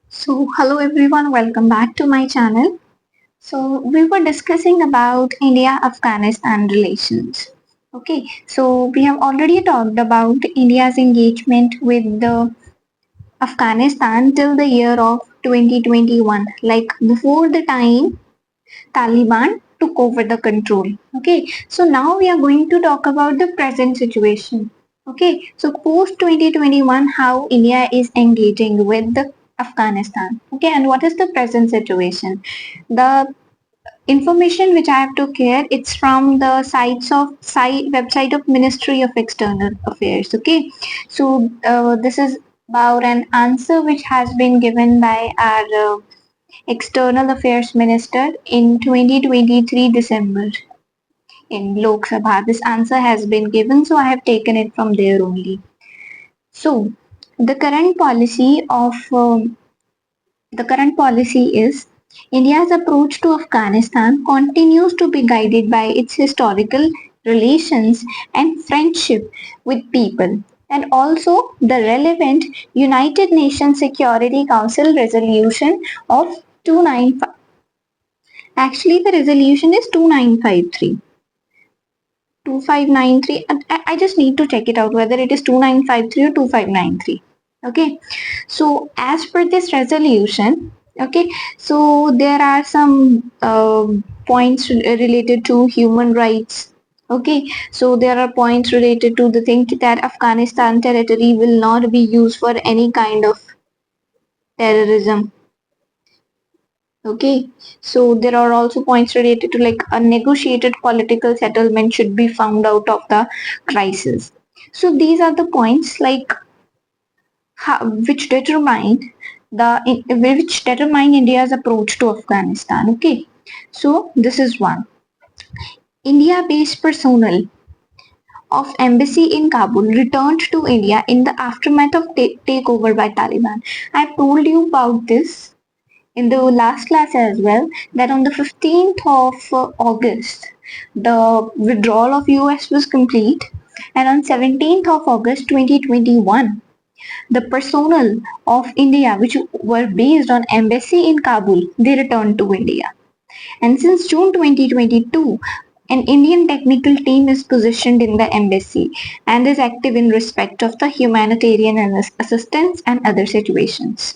So, hello everyone, welcome back to my channel. So, we were discussing about India-Afghanistan relations. Okay, so we have already talked about India's engagement with the Afghanistan till the year of 2021, like before the time Taliban took over the control. Okay, so now we are going to talk about the present situation. Okay, so post 2021, how India is engaging with the Afghanistan. Okay, and what is the present situation? The information which I have took here, it's from the website of Ministry of External Affairs. Okay, so this is about an answer which has been given by our External Affairs Minister in 2023 December in Lok Sabha. This answer has been given, so I have taken it from there only. So the current policy of the current policy is India's approach to Afghanistan continues to be guided by its historical relations and friendship with people and also the relevant United Nations Security Council resolution of 295. Actually, the resolution is 2953. 2593. I just need to check it out whether it is 2953 or 2593. Okay. So, as per this resolution, okay, so there are some points related to human rights. Okay, so there are points related to the thing that Afghanistan territory will not be used for any kind of terrorism. Okay, so there are also points related to like a negotiated political settlement should be found out of the crisis. So these are the points like which determine which determine India's approach to Afghanistan. Okay, so this is one. India-based personnel of embassy in Kabul returned to India in the aftermath of takeover by Taliban. I've told you about this in the last class as well that on the 15th of August the withdrawal of US was complete, and on 17th of August 2021 the personnel of India which were based on embassy in Kabul, they returned to India, and since June 2022 an Indian technical team is positioned in the embassy and is active in respect of the humanitarian assistance and other situations.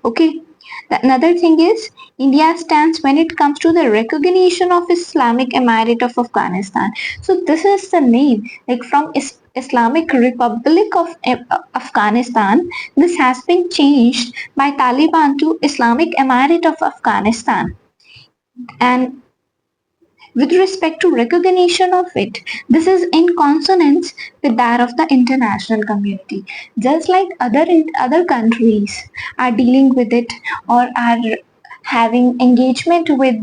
Okay, another thing is India stands when it comes to the recognition of Islamic Emirate of Afghanistan. So this is the name, like from Islamic Republic of Afghanistan. This has been changed by Taliban to Islamic Emirate of Afghanistan. And with respect to recognition of it, this is in consonance with that of the international community. Just like other countries are dealing with it or are having engagement with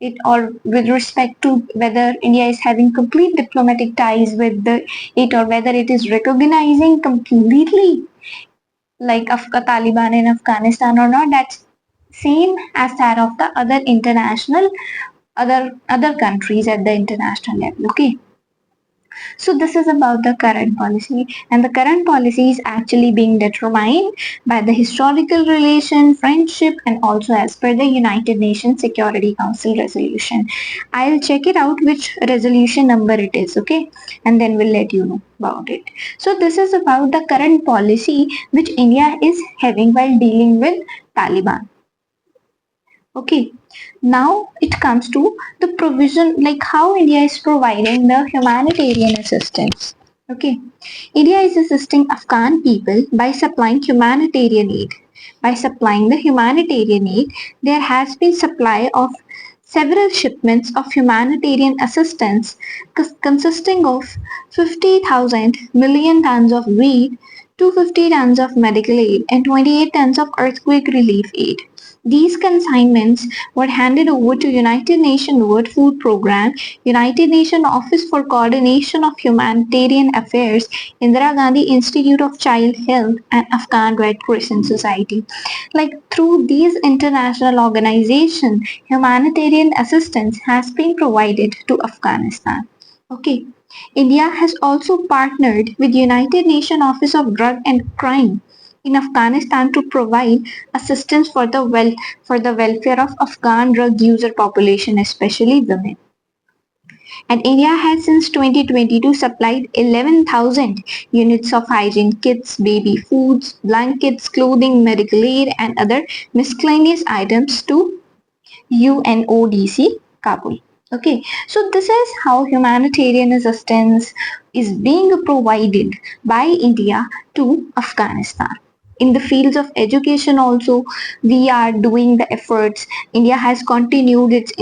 it, or with respect to whether India is having complete diplomatic ties with it, or whether it is recognizing completely like Taliban in Afghanistan or not, that's same as that of the other countries at the international level. Okay, so this is about the current policy, and the current policy is actually being determined by the historical relation, friendship, and also as per the United Nations Security Council resolution. I'll check it out which resolution number it is. Okay, and then we'll let you know about it. So this is about the current policy which India is having while dealing with Taliban. Okay, now it comes to the provision, like how India is providing the humanitarian assistance. Okay, India is assisting Afghan people by supplying humanitarian aid. By supplying the humanitarian aid, there has been supply of several shipments of humanitarian assistance consisting of 50,000 million tons of wheat, 250 tons of medical aid, and 28 tons of earthquake relief aid. These consignments were handed over to United Nations World Food Programme, United Nations Office for Coordination of Humanitarian Affairs, Indira Gandhi Institute of Child Health, and Afghan Red Crescent Society. Like through these international organizations, humanitarian assistance has been provided to Afghanistan. Okay. India has also partnered with United Nations Office of Drug and Crime in Afghanistan to provide assistance for the welfare of Afghan drug user population, especially women. And India has since 2022 supplied 11,000 units of hygiene kits, baby foods, blankets, clothing, medical aid, and other miscellaneous items to UNODC Kabul. Okay, so this is how humanitarian assistance is being provided by India to Afghanistan. In the fields of education also, we are doing the efforts. India has continued its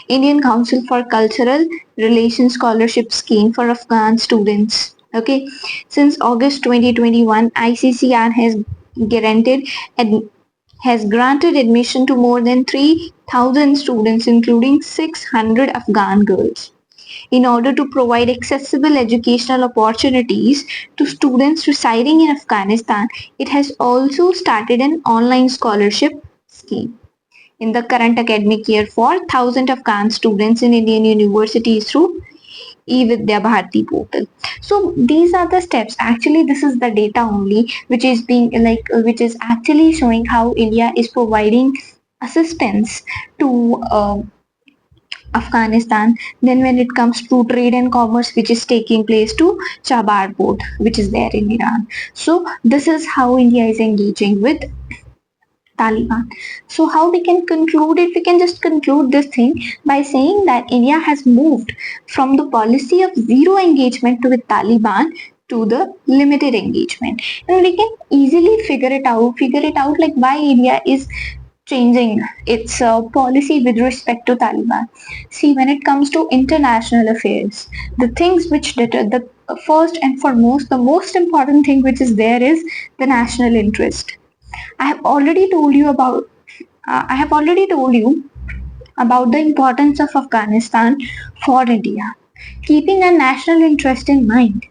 Indian Council for Cultural Relations Scholarship Scheme for Afghan students. Okay, since August 2021, ICCR guaranteed ad- has granted admission to more than 3,000 students, including 600 Afghan girls. In order to provide accessible educational opportunities to students residing in Afghanistan, it has also started an online scholarship scheme in the current academic year for 1,000 Afghan students in Indian universities through e-Vidya Bharati portal. So these are the steps. Actually, this is the data only, which is which is actually showing how India is providing assistance to Afghanistan. Then when it comes to trade and commerce, which is taking place to Chabar port, which is there in Iran. So this is how India is engaging with Taliban. So how we can conclude it? We can just conclude this thing by saying that India has moved from the policy of zero engagement with Taliban to the limited engagement, and we can easily figure it out like why India is changing its policy with respect to Taliban. See, when it comes to international affairs, the things which deter the first and foremost, the most important thing which is there is the national interest. I have already told you about I have already told you about the importance of Afghanistan for India. Keeping a national interest in mind,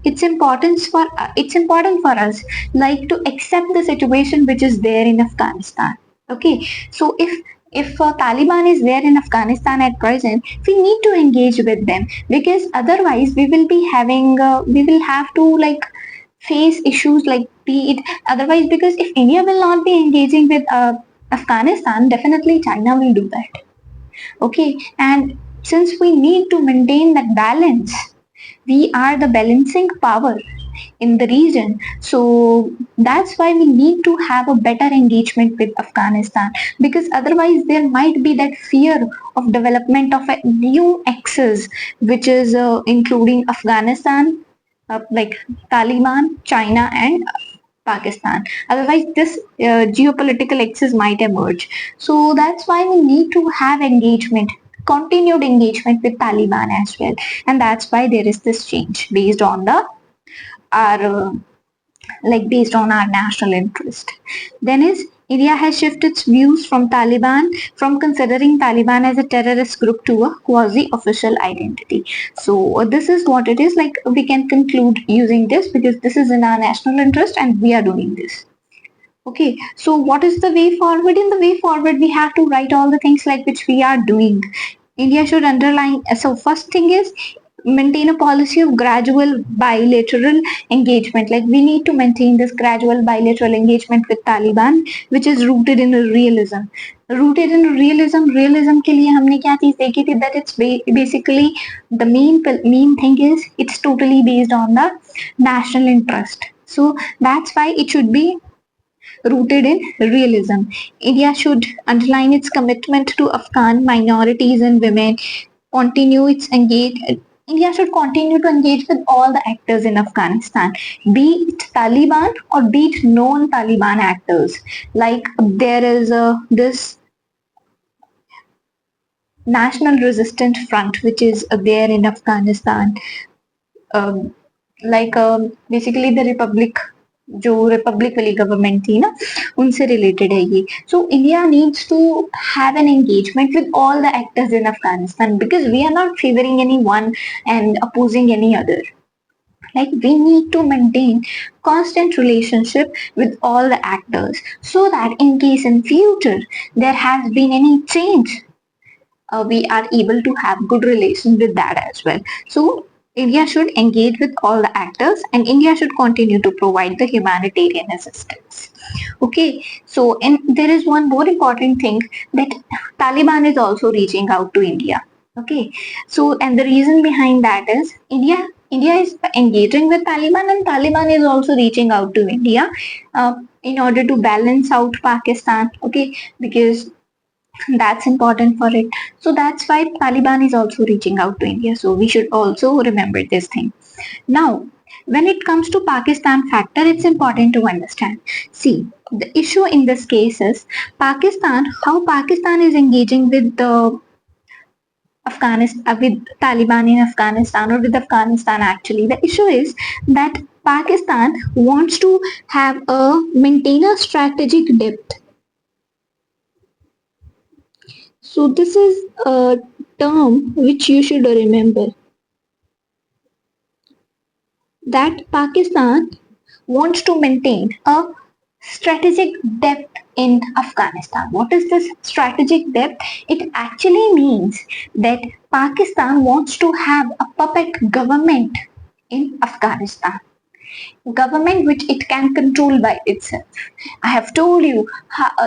it's important for us like to accept the situation which is there in Afghanistan. Okay, so if Taliban is there in Afghanistan at present, we need to engage with them because otherwise we will have to like face issues like be it otherwise because if India will not be engaging with Afghanistan, definitely China will do that. Okay, and since we need to maintain that balance, we are the balancing power in the region. So that's why we need to have a better engagement with Afghanistan because otherwise there might be that fear of development of a new axis which is including Afghanistan, like Taliban, China, and Pakistan. Otherwise, this geopolitical axis might emerge. So that's why we need to have engagement, continued engagement with Taliban as well, and that's why there is this change based on the our based on our national interest. Then is India has shifted its views from considering Taliban as a terrorist group to a quasi-official identity. So this is what it is like. We can conclude using this because this is in our national interest and we are doing this. Okay, so what is the way forward? In the way forward, we have to write all the things like which we are doing. India should underline. So first thing is maintain a policy of gradual bilateral engagement. Like we need to maintain this gradual bilateral engagement with Taliban, which is rooted in realism. Rooted in realism के लिए हमने क्या चीज देखी थी that it's basically the main thing is it's totally based on the national interest. So that's why it should be rooted in realism. India should underline its commitment to Afghan minorities and women, continue its engage. India should continue to engage with all the actors in Afghanistan, be it Taliban or be it non-Taliban actors. Like there is this National Resistance Front, which is there in Afghanistan. Um, basically the republic जो republic वाली government थी ना उनसे related है ये so India needs to have an engagement with all the actors in Afghanistan because we are not favouring any one and opposing any other like we need to maintain constant relationship with all the actors so that in case in future there has been any change we are able to have good relations with that as well. So India should engage with all the actors and India should continue to provide the humanitarian assistance. Okay, so and there is one more important thing that Taliban is also reaching out to India. Okay, so and the reason behind that is India is engaging with Taliban and Taliban is also reaching out to India in order to balance out Pakistan. Okay, because that's important for it. So that's why Taliban is also reaching out to India. So we should also remember this thing. Now, when it comes to Pakistan factor, it's important to understand. See, the issue in this case is Pakistan, how Pakistan is engaging with the Afghanistan, with Taliban in Afghanistan or with Afghanistan actually. The issue is that Pakistan wants to have a maintain a strategic depth. So this is a term which you should remember that Pakistan wants to maintain a strategic depth in Afghanistan. What is this strategic depth? It actually means that Pakistan wants to have a puppet government in Afghanistan. Government which it can control by itself. I have told you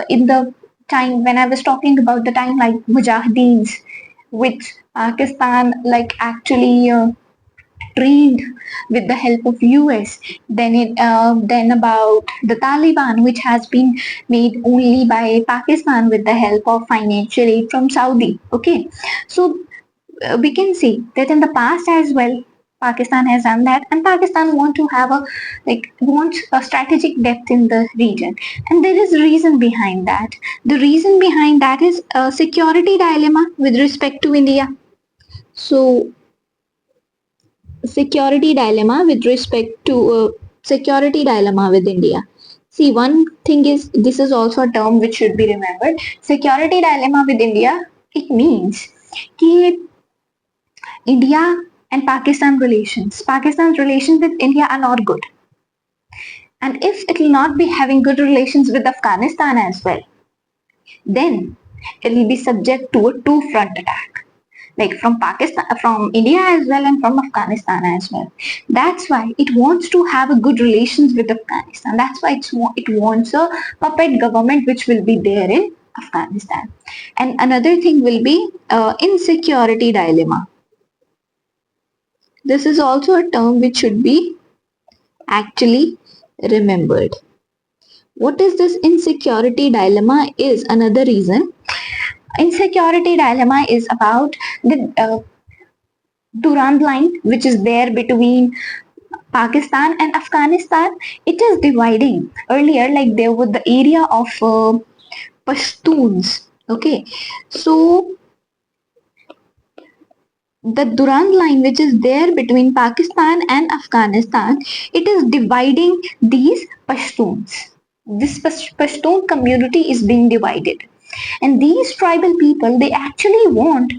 in the time when I was talking about the time like Mujahideens, which Pakistan like actually trained with the help of US. Then about the Taliban, which has been made only by Pakistan with the help of financial aid from Saudi. Okay, so we can see that in the past as well. Pakistan has done that, and Pakistan wants a strategic depth in the region, and there is reason behind that. The reason behind that is a security dilemma with respect to India. So security dilemma with respect to security dilemma with India. See, one thing is this is also a term which should be remembered. Security dilemma with India. It means that India and Pakistan's relations with India are not good. And if it will not be having good relations with Afghanistan as well, then it will be subject to a two-front attack, like from Pakistan, from India as well, and from Afghanistan as well. That's why it wants to have a good relations with Afghanistan. That's why it wants a puppet government which will be there in Afghanistan. And another thing will be insecurity dilemma. This is also a term which should be actually remembered. What is this insecurity dilemma is another reason. Insecurity dilemma is about the Durand line which is there between Pakistan and Afghanistan. It is dividing. Earlier, like there was the area of Pashtuns. Okay, so the Durand line which is there between Pakistan and Afghanistan, it is dividing these Pashtuns. This Pashtun community is being divided, and these tribal people they actually want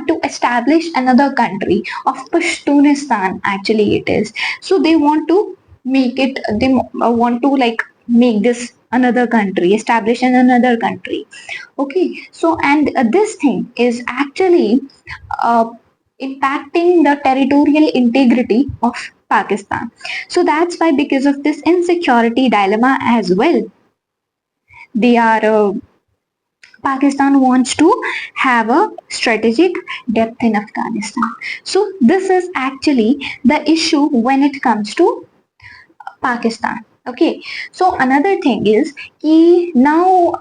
to establish another country of Pashtunistan. Actually, it is so they want to make it. They want to like make this another country, establish in another country. Okay, so and this thing is actually uh, impacting the territorial integrity of Pakistan. So that's why, because of this insecurity dilemma as well, they are Pakistan wants to have a strategic depth in Afghanistan. So this is actually the issue when it comes to Pakistan. Okay, so another thing is now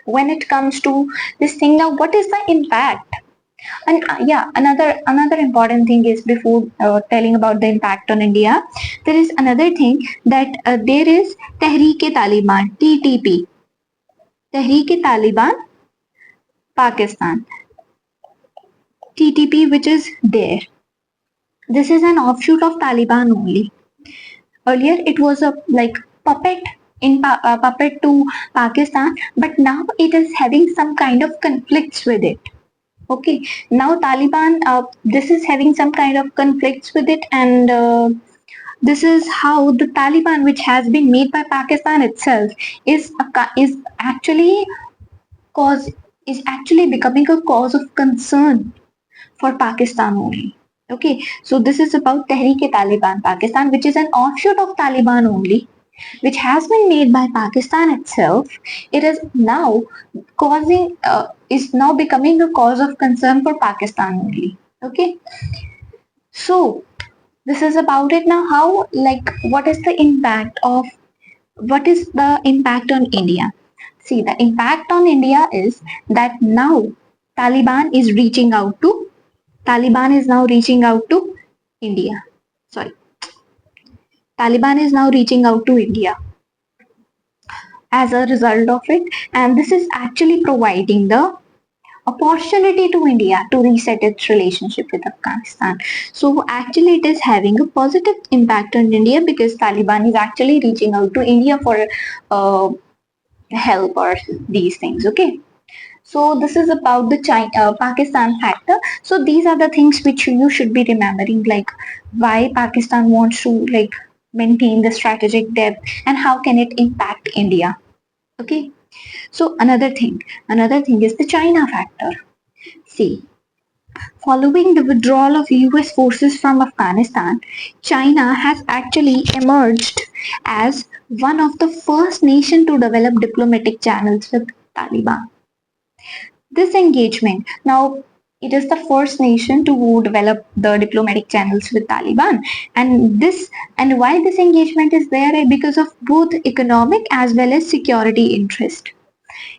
when it comes to this thing, now what is the impact? And yeah, another important thing is before telling about the impact on India, there is another thing that there is Tehreek-e-Taliban (TTP), Tehreek-e-Taliban Pakistan (TTP), which is there. This is an offshoot of Taliban only. Earlier, it was a like puppet puppet to Pakistan, but now it is having some kind of conflicts with it. Okay, now Taliban, this is having some kind of conflicts with it, and this is how the Taliban, which has been made by Pakistan itself, is actually cause is actually becoming a cause of concern for Pakistan only. Okay, so this is about Tehreek-e-Taliban Pakistan, which is an offshoot of Taliban only, which has been made by Pakistan itself. It is now is now becoming a cause of concern for Pakistan only. Okay, so this is about it now. How, like, what is the impact on India? See, the impact on India is that now Taliban is reaching out to Taliban is now reaching out to India. Sorry, Taliban is now reaching out to India as a result of it, and this is actually providing the opportunity to India to reset its relationship with Afghanistan. So actually it is having a positive impact on India because Taliban is actually reaching out to India for uh, help or these things. Okay. So this is about the Pakistan factor. So these are the things which you should be remembering, like why Pakistan wants to like maintain the strategic depth and how can it impact India. Okay. So another thing is the China factor. See, following the withdrawal of US forces from Afghanistan, China has actually emerged as one of the first nation to develop diplomatic channels with Taliban. This engagement, now it is the first nation to develop the diplomatic channels with Taliban, and why this engagement is there because of both economic as well as security interest.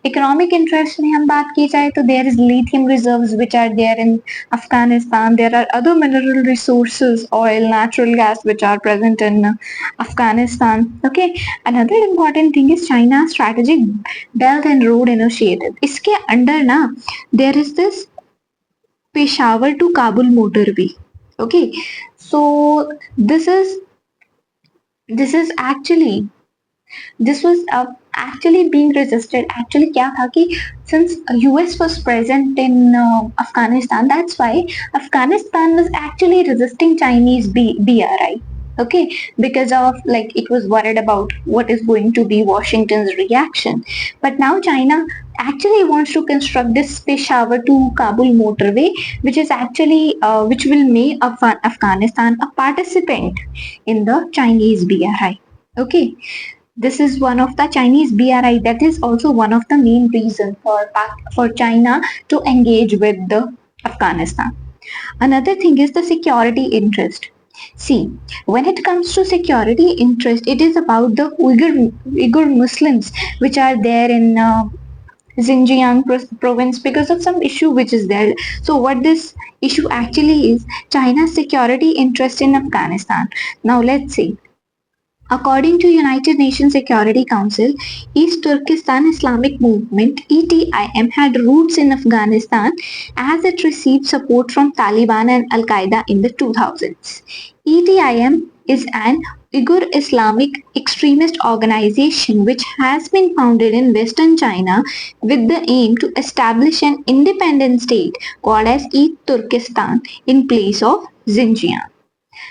Economic interest में हम बात की जाए तो there is lithium reserves which are there in Afghanistan. There are other mineral resources, oil, natural gas which are present in Afghanistan. Okay, another important thing is China's strategic Belt and Road Initiative. इसके under ना there is this Peshawar to Kabul motorway. Okay, so this is actually this was actually being resisted. Actually क्या था कि since US was present in Afghanistan, that's why Afghanistan was actually resisting Chinese BRI. Okay, because of like it was worried about what is going to be Washington's reaction. But now China actually wants to construct this Peshawar to Kabul motorway, which is actually which will make Afghanistan a participant in the Chinese BRI. Okay, this is one of the Chinese BRI. That is also one of the main reasons for China to engage with the Afghanistan. Another thing is the security interest. See, when it comes to security interest, it is about the Uyghur Muslims which are there in Xinjiang province because of some issue which is there. So what this issue actually is, China's security interest in Afghanistan. Now let's see. According to United Nations Security Council, East Turkestan Islamic Movement (ETIM) had roots in Afghanistan as it received support from Taliban and Al Qaeda in the 2000s. ETIM is an Uyghur Islamic extremist organization which has been founded in western China with the aim to establish an independent state called as East Turkestan in place of Xinjiang.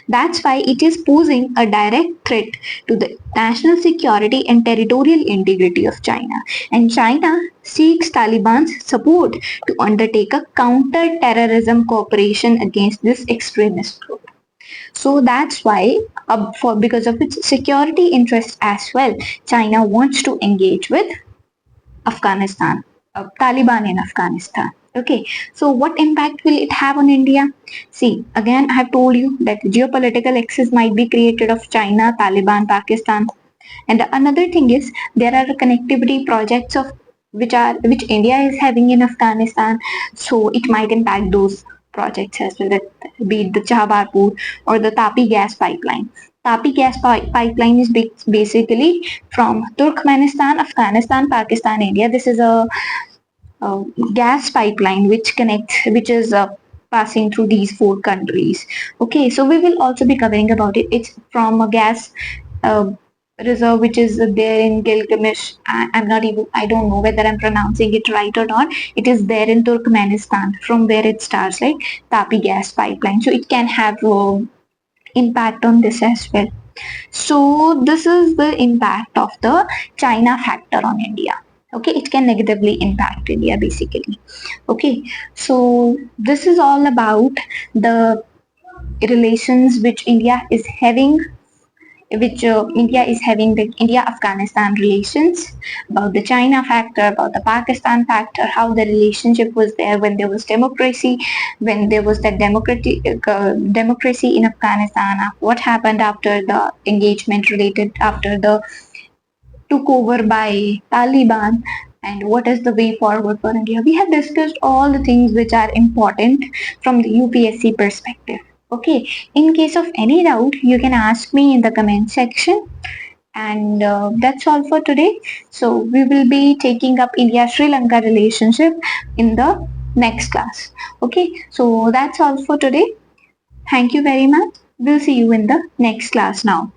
That's why it is posing a direct threat to the national security and territorial integrity of China. And China seeks Taliban's support to undertake a counter-terrorism cooperation against this extremist group. So that's why, because of its security interests as well, China wants to engage with Afghanistan, Taliban in Afghanistan. Okay, so what impact will it have on India? See, again, I have told you that geopolitical axis might be created of China, Taliban, Pakistan. And another thing is there are connectivity projects of which India is having in Afghanistan, so it might impact those projects as well, be it the Chabarpur or the Tapi gas pipeline. Tapi gas pipeline is basically from Turkmenistan, Afghanistan, Pakistan, India. This is a gas pipeline which is passing through these four countries. Okay, so we will also be covering about it. It's from a gas uh, reserve which is there in Gilgamesh. I don't know whether I'm pronouncing it right or not. It is there in Turkmenistan from where it starts, like Tapi gas pipeline. So it can have impact on this as well. So this is the impact of the China factor on India. Okay, it can negatively impact India basically. Okay, so this is all about the relations which India is having, the India-Afghanistan relations, about the China factor, about the Pakistan factor, how the relationship was there when there was democracy, when there was that democracy in Afghanistan, what happened after the engagement related, after the took over by Taliban, and what is the way forward for India. We have discussed all the things which are important from the UPSC perspective. Okay, in case of any doubt, you can ask me in the comment section. And that's all for today. So we will be taking up India-Sri Lanka relationship in the next class. Okay, so that's all for today. Thank you very much. We'll see you in the next class now.